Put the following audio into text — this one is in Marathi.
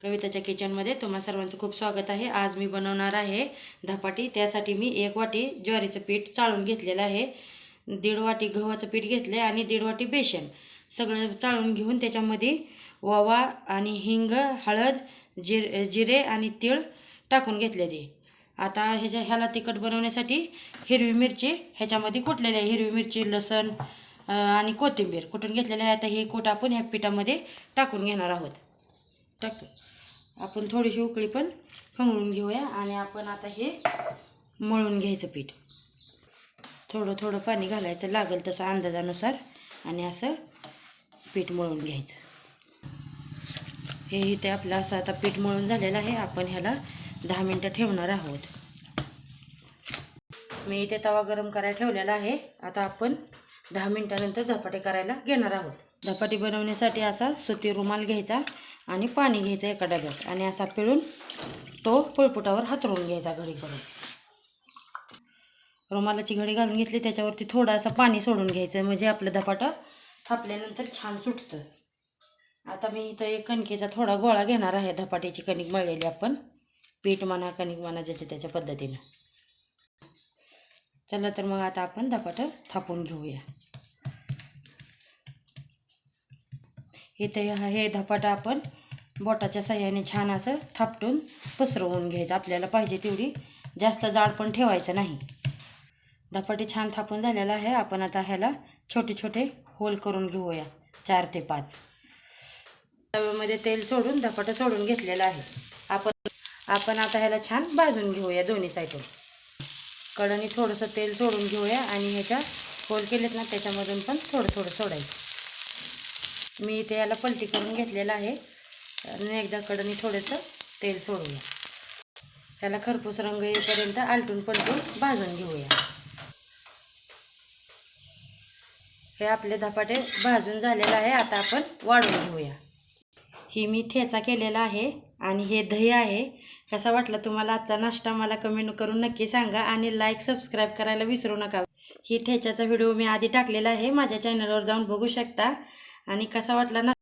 कविताच्या किचनमध्ये तुम्हा सर्वांचं खूप स्वागत आहे। आज मी बनवणार आहे धपाटी। त्यासाठी मी 1 वाटी ज्वारीचं पीठ चाळून घेतलेलं आहे, 1.5 वाटी गव्हाचं पीठ घेतले आणि 1.5 वाटी बेसन सगळं चाळून घेऊन त्याच्यामध्ये ओवा आणि हिंग, हळद, जिरे आणि तीळ टाकून घेतलेले। आता ह्याला तिखट बनवण्यासाठी हिरवी मिरची ह्याच्यामध्ये कुटलेली आहे, हिरवी मिरची, लसूण आणि कोथिंबीर कुटून घेतलेली आहे। आता हे कूट आपण ह्या पिठामध्ये टाकून घेणार आहोत। टाकतो आपण थोडीशी उकळी पण खंगळून घेऊया आणि आपण आता हे मळून घ्यायचं पीठ। थोडं थोडं पाणी घालायचं लागेल तसं अंदाजानुसार आणि असं पीठ मळून घ्यायचं। हे इथे आपलं असं आता पीठ मळून झालेलं आहे। आपण ह्याला 10 मिनिटं ठेवणार आहोत। मी इथे तवा गरम करायला ठेवलेला आहे। आता आपण 10 मिनिटानंतर धपाटे करायला घेणार आहोत। धपाटे बनवण्यासाठी असा सुती रुमाल घ्यायचा आणि पाणी घ्यायचं एका डब्यात आणि असा पिळून तो पोळपाटावर हातरून घ्यायचा घडी करून। रुमालाची घडी घालून घेतली, त्याच्यावरती थोडासा पाणी सोडून घ्यायचं म्हणजे आपलं धपाटं थापल्यानंतर छान सुटतं। आता मी इथं एक कणकेचा थोडा गोळा घेणार आहे। धपाट्याची कणिक मळलेली आपण, पीठ म्हणा कणिक म्हणा ज्याच्या त्याच्या पद्धतीनं। चला तर मग आता आपण धपाटं थापून घेऊया। इथे हे धपाटा आपण बोटाच्या साह्याने छान असं थापटून पसरवून घ्यायचं। आपल्याला पाहिजे तेवढी जास्त जाड पण ठेवायचं नाही। धपाटे छान थापून झालेला आहे। आपण आता ह्याला छोटे छोटे होल करून घेऊया, 4 ते 5। तव्यामध्ये तेल सोडून धपाटा सोडून घेतलेला आहे। आपण आता ह्याला छान भाजून घेऊया दोन्ही साईडून। कढईत थोडंसं तेल सोडून घेऊया आणि ह्याच्या होल केलेत ना त्याच्यामधून पण थोडं थोडं सोडायचं। मी इथे याला पलटी करून घेतलेला आहे आणि एकदा कढईत थोडंसं तेल सोडूया। ह्याला खरपूस रंग येईपर्यंत आलटून पलटून भाजून घेऊया। हे आपले धपाटे भाजून झालेले आहे। आता आपण वाढून घेऊया। ही मी ठेचा केलेला आहे आणि हे दही आहे। कसा वाटला तुम्हाला आजचा नाश्ता मला कमेंट करून नक्की सांगा आणि लाईक सबस्क्राईब करायला विसरू नका। ही ठेच्याचा व्हिडिओ मी आधी टाकलेला आहे, माझ्या चॅनलवर जाऊन बघू शकता। आणि कसा वाटला ना